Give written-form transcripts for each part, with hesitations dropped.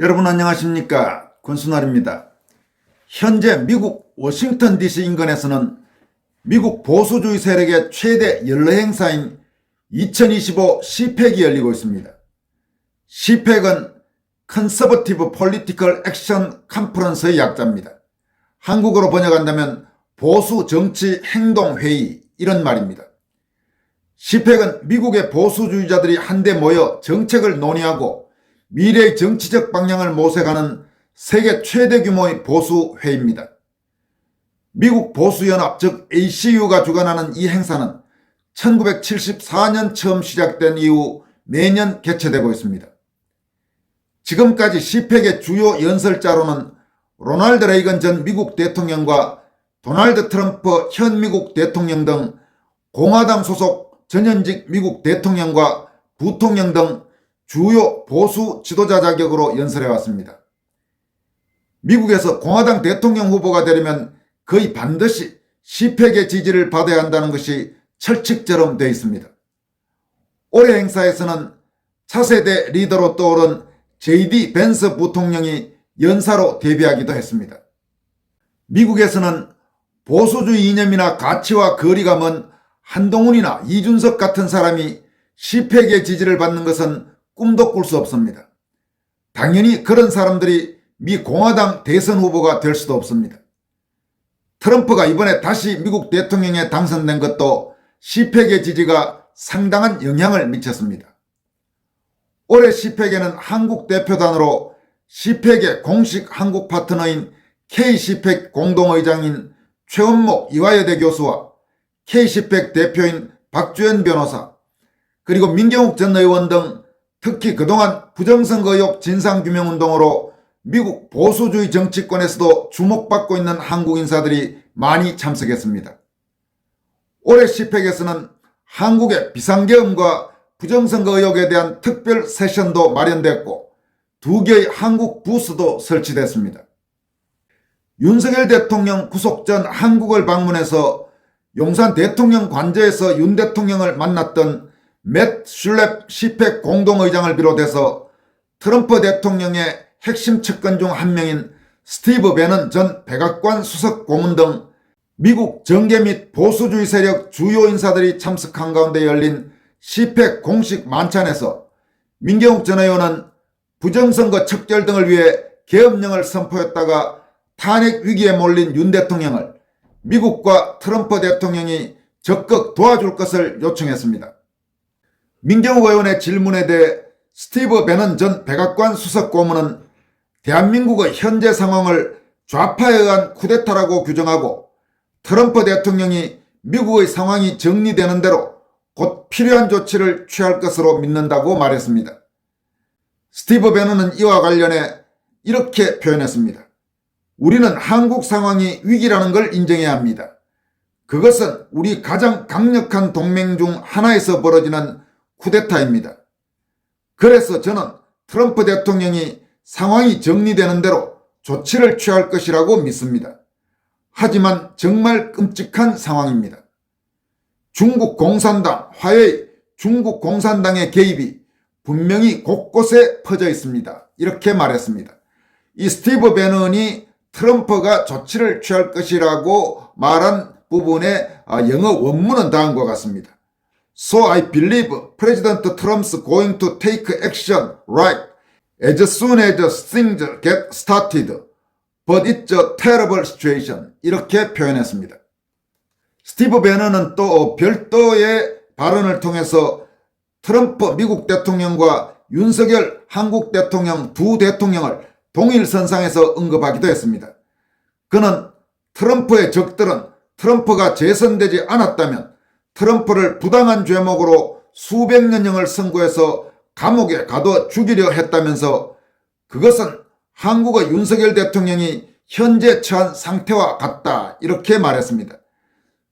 여러분 안녕하십니까? 권순환입니다. 현재 미국 워싱턴 DC 인근에서는 미국 보수주의 세력의 최대 연례 행사인 2025 CPAC이 열리고 있습니다. CPAC은 Conservative Political Action Conference의 약자입니다. 한국어로 번역한다면 보수 정치 행동 회의 이런 말입니다. CPAC은 미국의 보수주의자들이 한데 모여 정책을 논의하고 미래의 정치적 방향을 모색하는 세계 최대 규모의 보수회의입니다. 미국 보수연합 즉 ACU가 주관하는 이 행사는 1974년 처음 시작된 이후 매년 개최되고 있습니다. 지금까지 CPAC의 주요 연설자로는 로널드 레이건 전 미국 대통령과 도널드 트럼프 현 미국 대통령 등 공화당 소속 전현직 미국 대통령과 부통령 등 주요 보수 지도자 자격으로 연설해왔습니다. 미국에서 공화당 대통령 후보가 되려면 거의 반드시 CPAC의 지지를 받아야 한다는 것이 철칙처럼 되어 있습니다. 올해 행사에서는 차세대 리더로 떠오른 JD 벤스 부통령이 연사로 데뷔하기도 했습니다. 미국에서는 보수주의 이념이나 가치와 거리가 먼 한동훈이나 이준석 같은 사람이 CPAC의 지지를 받는 것은 꿈도 꿀 수 없습니다. 당연히 그런 사람들이 미 공화당 대선 후보가 될 수도 없습니다. 트럼프가 이번에 다시 미국 대통령에 당선된 것도 CPAC의 지지가 상당한 영향을 미쳤습니다. 올해 CPAC에는 한국 대표단으로 CPAC의 공식 한국 파트너인 K-CPAC 공동의장인 최원목 이화여대 교수와 K-CPAC 대표인 박주현 변호사 그리고 민경욱 전 의원 등 특히 그동안 부정선거 의혹 진상규명운동으로 미국 보수주의 정치권에서도 주목받고 있는 한국 인사들이 많이 참석했습니다. 올해 CPAC에서는 한국의 비상계엄과 부정선거 의혹에 대한 특별 세션도 마련됐고 2개의 한국 부스도 설치됐습니다. 윤석열 대통령 구속 전 한국을 방문해서 용산 대통령 관저에서 윤 대통령을 만났던 맷 슐랩 CPAC 공동의장을 비롯해서 트럼프 대통령의 핵심 측근 중 한 명인 스티브 배넌 전 백악관 수석 고문 등 미국 정계 및 보수주의 세력 주요 인사들이 참석한 가운데 열린 CPAC 공식 만찬에서 민경욱 전 의원은 부정선거 척결 등을 위해 계엄령을 선포했다가 탄핵 위기에 몰린 윤 대통령을 미국과 트럼프 대통령이 적극 도와줄 것을 요청했습니다. 민경욱 의원의 질문에 대해 스티브 배넌 전 백악관 수석 고문은 대한민국의 현재 상황을 좌파에 의한 쿠데타라고 규정하고 트럼프 대통령이 미국의 상황이 정리되는 대로 곧 필요한 조치를 취할 것으로 믿는다고 말했습니다. 스티브 배넌은 이와 관련해 이렇게 표현했습니다. 우리는 한국 상황이 위기라는 걸 인정해야 합니다. 그것은 우리 가장 강력한 동맹 중 하나에서 벌어지는 쿠데타입니다. 그래서 저는 트럼프 대통령이 상황이 정리되는 대로 조치를 취할 것이라고 믿습니다. 하지만 정말 끔찍한 상황입니다. 중국 공산당, 화웨이 중국 공산당의 개입이 분명히 곳곳에 퍼져 있습니다. 이렇게 말했습니다. 이 스티브 배넌이 트럼프가 조치를 취할 것이라고 말한 부분에 영어 원문은 다음과 같습니다. So I believe President Trump's going to take action right as soon as things get started. But it's a terrible situation. 이렇게 표현했습니다. 스티브 배넌은 또 별도의 발언을 통해서 트럼프 미국 대통령과 윤석열 한국 대통령 두 대통령을 동일선상에서 언급하기도 했습니다. 그는 트럼프의 적들은 트럼프가 재선되지 않았다면 트럼프를 부당한 죄목으로 수백 년형을 선고해서 감옥에 가둬 죽이려 했다면서 그것은 한국의 윤석열 대통령이 현재 처한 상태와 같다 이렇게 말했습니다.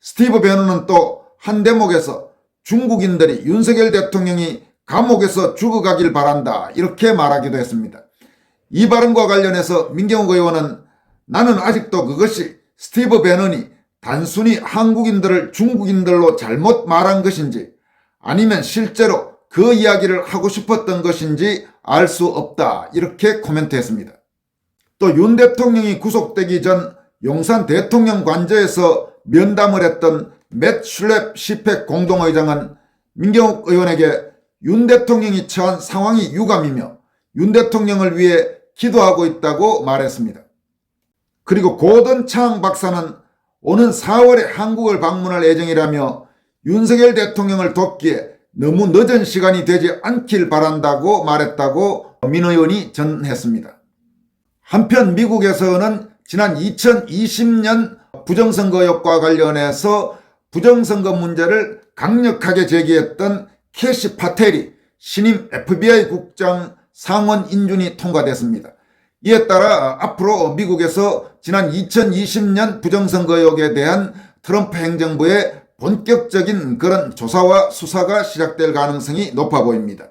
스티브 배넌은 또 한 대목에서 중국인들이 윤석열 대통령이 감옥에서 죽어가길 바란다 이렇게 말하기도 했습니다. 이 발언과 관련해서 민경욱 의원은 나는 아직도 그것이 스티브 배넌이 단순히 한국인들을 중국인들로 잘못 말한 것인지 아니면 실제로 그 이야기를 하고 싶었던 것인지 알 수 없다 이렇게 코멘트했습니다. 또 윤 대통령이 구속되기 전 용산 대통령 관저에서 면담을 했던 맷 슐랩 시팩 공동의장은 민경욱 의원에게 윤 대통령이 처한 상황이 유감이며 윤 대통령을 위해 기도하고 있다고 말했습니다. 그리고 고든 차앙 박사는 오는 4월에 한국을 방문할 예정이라며 윤석열 대통령을 돕기에 너무 늦은 시간이 되지 않길 바란다고 말했다고 민 의원이 전했습니다. 한편 미국에서는 지난 2020년 부정선거 의혹과 관련해서 부정선거 문제를 강력하게 제기했던 캐시 파텔이 신임 FBI 국장 상원 인준이 통과됐습니다. 이에 따라 앞으로 미국에서 지난 2020년 부정선거 의혹에 대한 트럼프 행정부의 본격적인 그런 조사와 수사가 시작될 가능성이 높아 보입니다.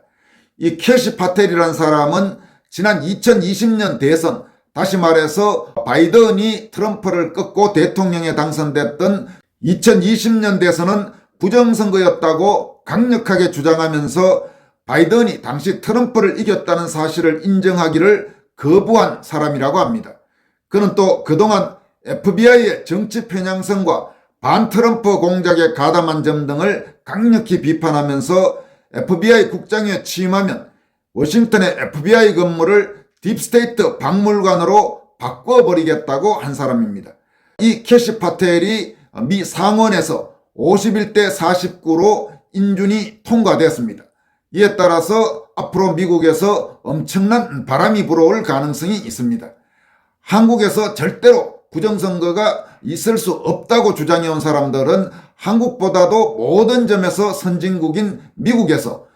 이 캐시 파텔이라는 사람은 지난 2020년 대선, 다시 말해서 바이든이 트럼프를 꺾고 대통령에 당선됐던 2020년 대선은 부정선거였다고 강력하게 주장하면서 바이든이 당시 트럼프를 이겼다는 사실을 인정하기를 거부한 사람이라고 합니다. 그는 또 그동안 FBI의 정치 편향성과 반트럼프 공작에 가담한 점 등을 강력히 비판하면서 FBI 국장에 취임하면 워싱턴의 FBI 건물을 딥스테이트 박물관으로 바꿔버리겠다고 한 사람입니다. 이 캐시 파텔이 미 상원에서 51대 49로 인준이 통과됐습니다. 이에 따라서 앞으로 미국에서 엄청난 바람이 불어올 가능성이 있습니다. 한국에서 절대로 부정선거가 있을 수 없다고 주장해온 사람들은 한국보다도 모든 점에서 선진국인 미국에서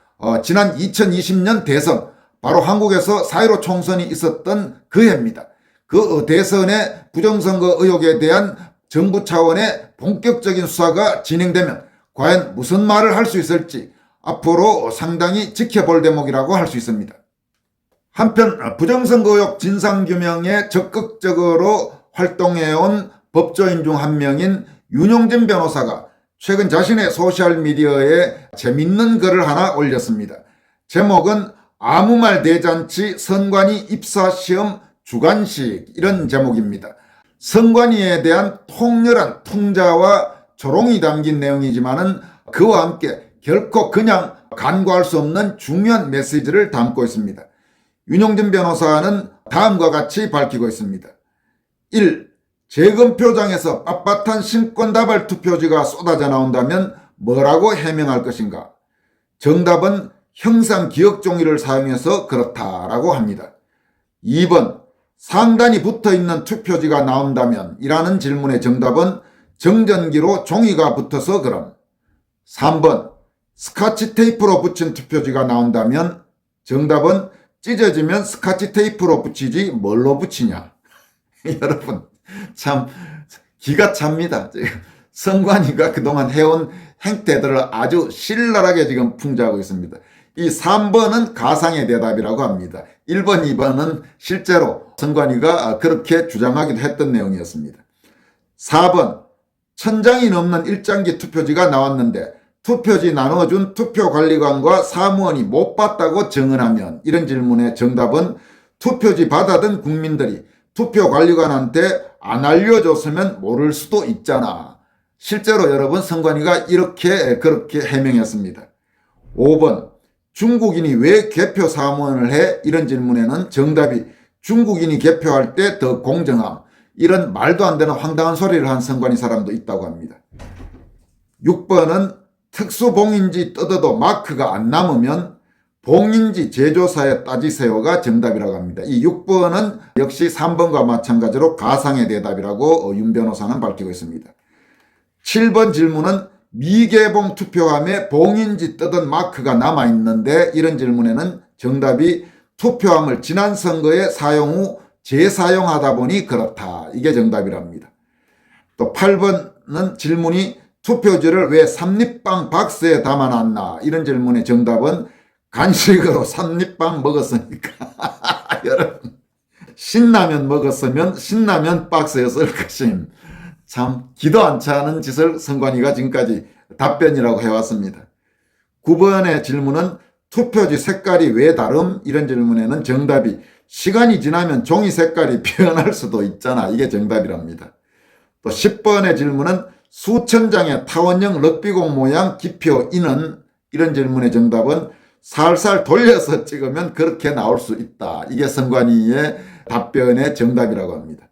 지난 2020년 대선, 바로 한국에서 4.15 총선이 있었던 그 해입니다. 그 대선의 부정선거 의혹에 대한 정부 차원의 본격적인 수사가 진행되면 과연 무슨 말을 할 수 있을지 앞으로 상당히 지켜볼 대목이라고 할 수 있습니다. 한편 부정선거 의혹 진상규명에 적극적으로 활동해온 법조인 중 한 명인 윤용진 변호사가 최근 자신의 소셜미디어에 재밌는 글을 하나 올렸습니다. 제목은 아무 말 대잔치 선관위 입사시험 주관식, 이런 제목입니다. 선관위에 대한 통렬한 풍자와 조롱이 담긴 내용이지만은 그와 함께 결코 그냥 간과할 수 없는 중요한 메시지를 담고 있습니다. 윤용진 변호사는 다음과 같이 밝히고 있습니다. 1. 재검표장에서 빳빳한 신권다발 투표지가 쏟아져 나온다면 뭐라고 해명할 것인가? 정답은 형상기억종이를 사용해서 그렇다라고 합니다. 2번. 상단이 붙어있는 투표지가 나온다면 이라는 질문의 정답은 정전기로 종이가 붙어서 그럼. 3번. 스카치 테이프로 붙인 투표지가 나온다면 정답은 찢어지면 스카치 테이프로 붙이지 뭘로 붙이냐. 여러분 참 기가 찹니다. 선관위가 그동안 해온 행태들을 아주 신랄하게 지금 풍자하고 있습니다. 이 3번은 가상의 대답이라고 합니다. 1번, 2번은 실제로 선관위가 그렇게 주장하기도 했던 내용이었습니다. 4번, 1000장이 넘는 일장기 투표지가 나왔는데 투표지 나눠준 투표관리관과 사무원이 못 봤다고 증언하면, 이런 질문의 정답은 투표지 받아든 국민들이 투표관리관한테 안 알려줬으면 모를 수도 있잖아. 실제로 여러분 선관위가 그렇게 해명했습니다. 5번, 중국인이 왜 개표 사무원을 해? 이런 질문에는 정답이 중국인이 개표할 때 더 공정함, 이런 말도 안 되는 황당한 소리를 한 선관위 사람도 있다고 합니다. 6번은 특수봉인지 뜯어도 마크가 안 남으면 봉인지 제조사에 따지세요가 정답이라고 합니다. 이 6번은 역시 3번과 마찬가지로 가상의 대답이라고 윤 변호사는 밝히고 있습니다. 7번 질문은 미개봉 투표함에 봉인지 뜯은 마크가 남아있는데, 이런 질문에는 정답이 투표함을 지난 선거에 사용 후 재사용하다 보니 그렇다, 이게 정답이랍니다. 또 8번은 질문이 투표지를 왜 삼립빵 박스에 담아놨나, 이런 질문의 정답은 간식으로 삼립빵 먹었으니까. 여러분 신라면 먹었으면 신라면 박스에 쓸 것임. 참 기도 안 차는 짓을 선관위가 지금까지 답변이라고 해왔습니다. 9번의 질문은 투표지 색깔이 왜 다름? 이런 질문에는 정답이 시간이 지나면 종이 색깔이 변할 수도 있잖아. 이게 정답이랍니다. 또 10번의 질문은 수천 장의 타원형 럭비공 모양 기표인은, 이런 질문의 정답은 살살 돌려서 찍으면 그렇게 나올 수 있다. 이게 선관위의 답변의 정답이라고 합니다.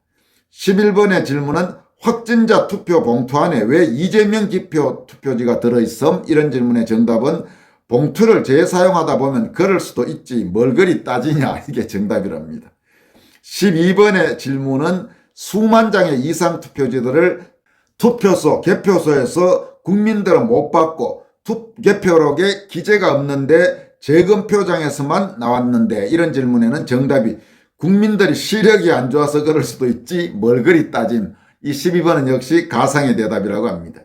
11번의 질문은 확진자 투표 봉투 안에 왜 이재명 기표 투표지가 들어있음? 이런 질문의 정답은 봉투를 재사용하다 보면 그럴 수도 있지 뭘 그리 따지냐. 이게 정답이랍니다. 12번의 질문은 수만 장의 이상 투표지들을 투표소, 개표소에서 국민들은 못 받고 개표록에 기재가 없는데 재검표장에서만 나왔는데, 이런 질문에는 정답이 국민들이 시력이 안 좋아서 그럴 수도 있지 뭘 그리 따짐. 이 12번은 역시 가상의 대답이라고 합니다.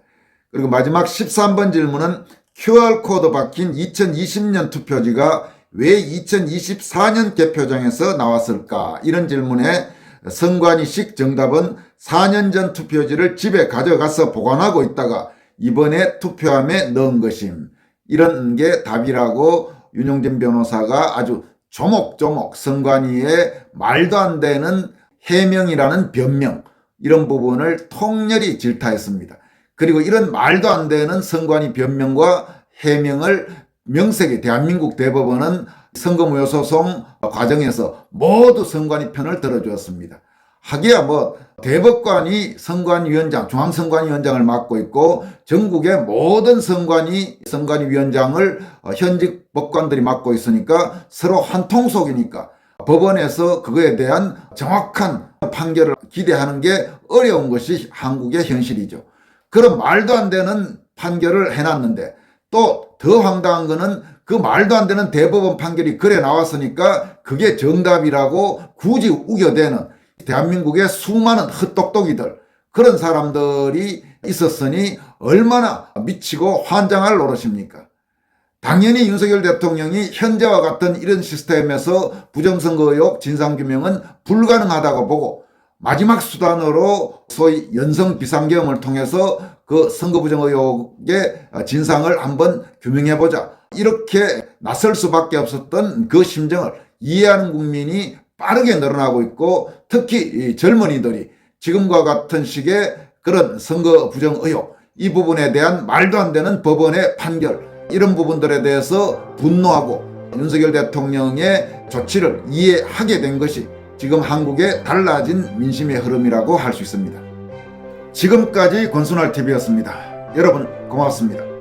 그리고 마지막 13번 질문은 QR코드 박힌 2020년 투표지가 왜 2024년 개표장에서 나왔을까? 이런 질문에 선관위식 정답은 4년 전 투표지를 집에 가져가서 보관하고 있다가 이번에 투표함에 넣은 것임. 이런 게 답이라고 윤용진 변호사가 아주 조목조목 선관위의 말도 안 되는 해명이라는 변명, 이런 부분을 통렬히 질타했습니다. 그리고 이런 말도 안 되는 선관위 변명과 해명을 명색이 대한민국 대법원은 선거무효 소송 과정에서 모두 선관위 편을 들어주었습니다. 하기야 뭐 대법관이 선관위원장, 중앙선관위원장을 맡고 있고 전국의 모든 선관위원장을 현직 법관들이 맡고 있으니까 서로 한 통속이니까 법원에서 그거에 대한 정확한 판결을 기대하는 게 어려운 것이 한국의 현실이죠. 그런 말도 안 되는 판결을 해놨는데 또 더 황당한 거는 그 말도 안 되는 대법원 판결이 그래 나왔으니까 그게 정답이라고 굳이 우겨대는 대한민국의 수많은 헛똑똑이들, 그런 사람들이 있었으니 얼마나 미치고 환장할 노릇입니까? 당연히 윤석열 대통령이 현재와 같은 이런 시스템에서 부정선거 의혹 진상규명은 불가능하다고 보고 마지막 수단으로 소위 연성 비상계엄을 통해서 그 선거 부정 의혹의 진상을 한번 규명해보자, 이렇게 나설 수밖에 없었던 그 심정을 이해하는 국민이 빠르게 늘어나고 있고, 특히 이 젊은이들이 지금과 같은 식의 그런 선거 부정 의혹, 이 부분에 대한 말도 안 되는 법원의 판결, 이런 부분들에 대해서 분노하고 윤석열 대통령의 조치를 이해하게 된 것이 지금 한국의 달라진 민심의 흐름이라고 할 수 있습니다. 지금까지 권순할TV였습니다. 여러분 고맙습니다.